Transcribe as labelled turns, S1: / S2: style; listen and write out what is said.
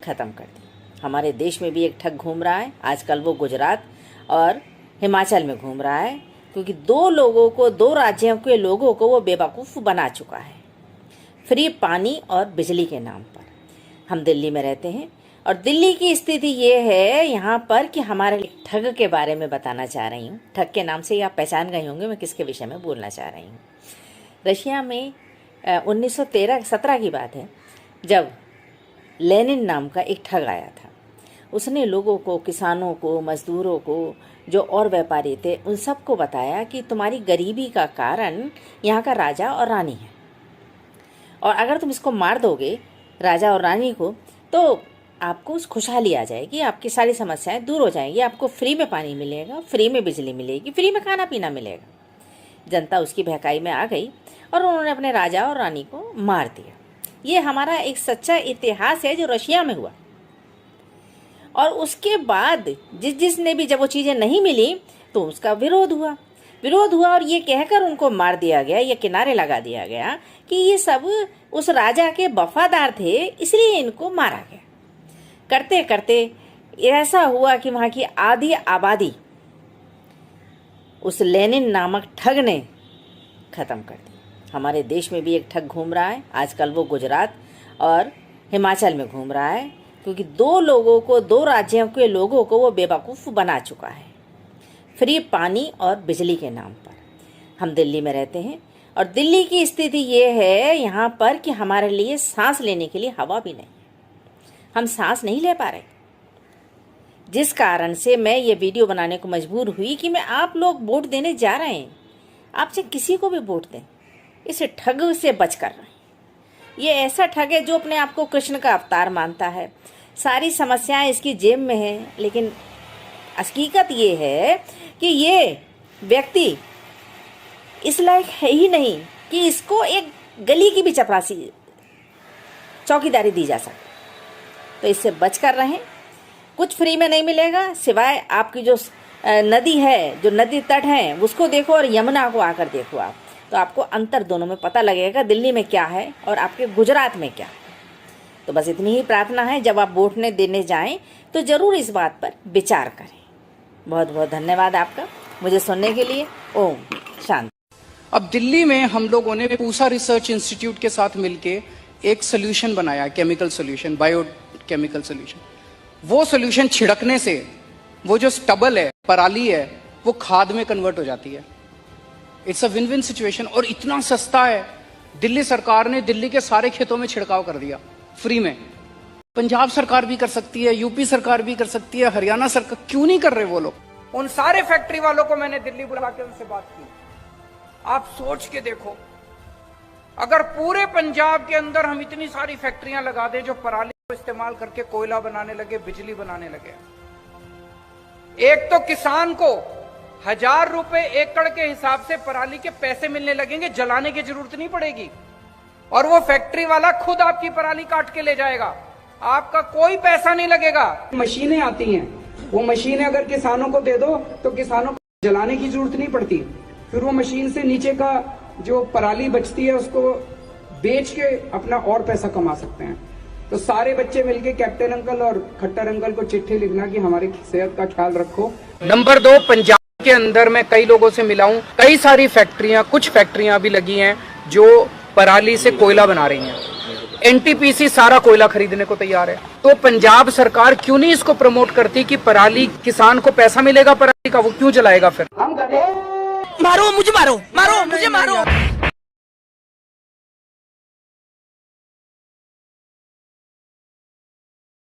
S1: ख़त्म कर दी। हमारे देश में भी एक ठग घूम रहा है आजकल, वो गुजरात और हिमाचल में घूम रहा है, क्योंकि दो राज्यों के लोगों को वो बेवकूफ़ बना चुका है। फ्री पानी और बिजली के नाम पर हम दिल्ली में रहते हैं, और दिल्ली की स्थिति ये है यहाँ पर कि हमारे ठग के बारे में बताना चाह रही हूँ। ठग के नाम से आप पहचान गए होंगे मैं किसके विषय में बोलना चाह रही हूँ। रशिया में 1917 की बात है, जब लेनिन नाम का एक ठग आया था। उसने लोगों को, किसानों को, मजदूरों को, जो और व्यापारी थे, उन सबको बताया कि तुम्हारी गरीबी का कारण यहाँ का राजा और रानी है, और अगर तुम इसको मार दोगे राजा और रानी को, तो आपको खुशहाली आ जाएगी, आपकी सारी समस्याएं दूर हो जाएंगी, आपको फ्री में पानी मिलेगा, फ्री में बिजली मिलेगी, फ्री में खाना पीना मिलेगा। जनता उसकी बहकाई में आ गई और उन्होंने अपने राजा और रानी को मार दिया। ये हमारा एक सच्चा इतिहास है जो रशिया में हुआ। और उसके बाद जिसने भी, जब वो चीज़ें नहीं मिली तो उसका विरोध हुआ, और ये कहकर उनको मार दिया गया, ये किनारे लगा दिया गया कि ये सब उस राजा के वफादार थे, इसलिए इनको मारा गया। करते करते ऐसा हुआ कि वहाँ की आधी आबादी उस लेनिन नामक ठग ने ख़त्म कर दी। हमारे देश में भी एक ठग घूम रहा है आजकल, वो गुजरात और हिमाचल में घूम रहा है, क्योंकि दो राज्यों के लोगों को वो बेवकूफ़ बना चुका है। फ्री पानी और बिजली के नाम पर हम दिल्ली में रहते हैं, और दिल्ली की स्थिति ये है यहाँ पर कि हमारे लिए सांस लेने के लिए हवा भी नहीं, हम सांस नहीं ले पा रहे। जिस कारण से मैं ये वीडियो बनाने को मजबूर हुई कि मैं आप लोग वोट देने जा रहे हैं, आपसे किसी को भी वोट दें, इस ठग से बचकर रहें। ये ऐसा ठग है जो अपने आप को कृष्ण का अवतार मानता है, सारी समस्याएं इसकी जेब में हैं, लेकिन हकीकत ये है कि ये व्यक्ति इस लायक है ही नहीं कि इसको एक गली की भी चपरासी चौकीदारी दी जा सके। तो इससे बचकर रहें। कुछ फ्री में नहीं मिलेगा, सिवाय आपकी जो नदी है, जो नदी तट है, उसको देखो और यमुना को आकर देखो आप, तो आपको अंतर दोनों में पता लगेगा, दिल्ली में क्या है और आपके गुजरात में क्या है। तो बस इतनी ही प्रार्थना है, जब आप वोट देने जाएं तो ज़रूर इस बात पर विचार करें। बहुत बहुत धन्यवाद आपका मुझे सुनने के लिए। ओम शांति।
S2: अब दिल्ली में हम लोगों ने पूसा रिसर्च इंस्टीट्यूट के साथ मिलके एक सोल्यूशन बनाया, केमिकल सोल्यूशन, बायोकेमिकल सोल्यूशन। वो सोल्यूशन छिड़कने से वो जो स्टबल है, पराली है, वो खाद में कन्वर्ट हो जाती है। It's a win win situation, और इतना सस्ता है। दिल्ली सरकार ने दिल्ली के सारे खेतों में छिड़काव कर दिया फ्री में। पंजाब सरकार भी कर सकती है, यूपी सरकार भी कर सकती है, हरियाणा सरकार क्यों नहीं कर रहे वो लोग?
S3: उन सारे फैक्ट्री वालों को मैंने दिल्ली बुला के उनसे बात की। आप सोच के देखो, अगर पूरे पंजाब के अंदर हम इतनी सारी फैक्ट्रियां लगा दें जो पराली को इस्तेमाल करके कोयला बनाने लगे, बिजली बनाने लगे, एक तो किसान को 1000 रुपए एकड़ के हिसाब से पराली के पैसे मिलने लगेंगे, जलाने की जरूरत नहीं पड़ेगी, और वो फैक्ट्री वाला खुद आपकी पराली काट के ले जाएगा, आपका कोई पैसा नहीं लगेगा।
S4: मशीनें आती हैं, वो मशीनें अगर किसानों को दे दो तो किसानों को जलाने की जरूरत नहीं पड़ती, फिर वो मशीन से नीचे का जो पराली बचती है उसको बेच के अपना और पैसा कमा सकते हैं। तो सारे बच्चे मिलके कैप्टन अंकल और खट्टर अंकल को चिट्ठी लिखना कि हमारी सेहत का ख्याल रखो।
S2: नंबर 2, पंजाब के अंदर मैं कई लोगों से मिला हूं, कई सारी फैक्ट्रियां, कुछ फैक्ट्रियां भी लगी हैं जो पराली से कोयला बना रही हैं। एनटीपीसी सारा कोयला खरीदने को तैयार है। तो पंजाब सरकार क्यों नहीं इसको प्रमोट करती कि पराली, किसान को पैसा मिलेगा पराली का, वो क्यों जलाएगा? फिर
S4: हम करें,
S5: मारो मुझे, मारो मुझे, मारो।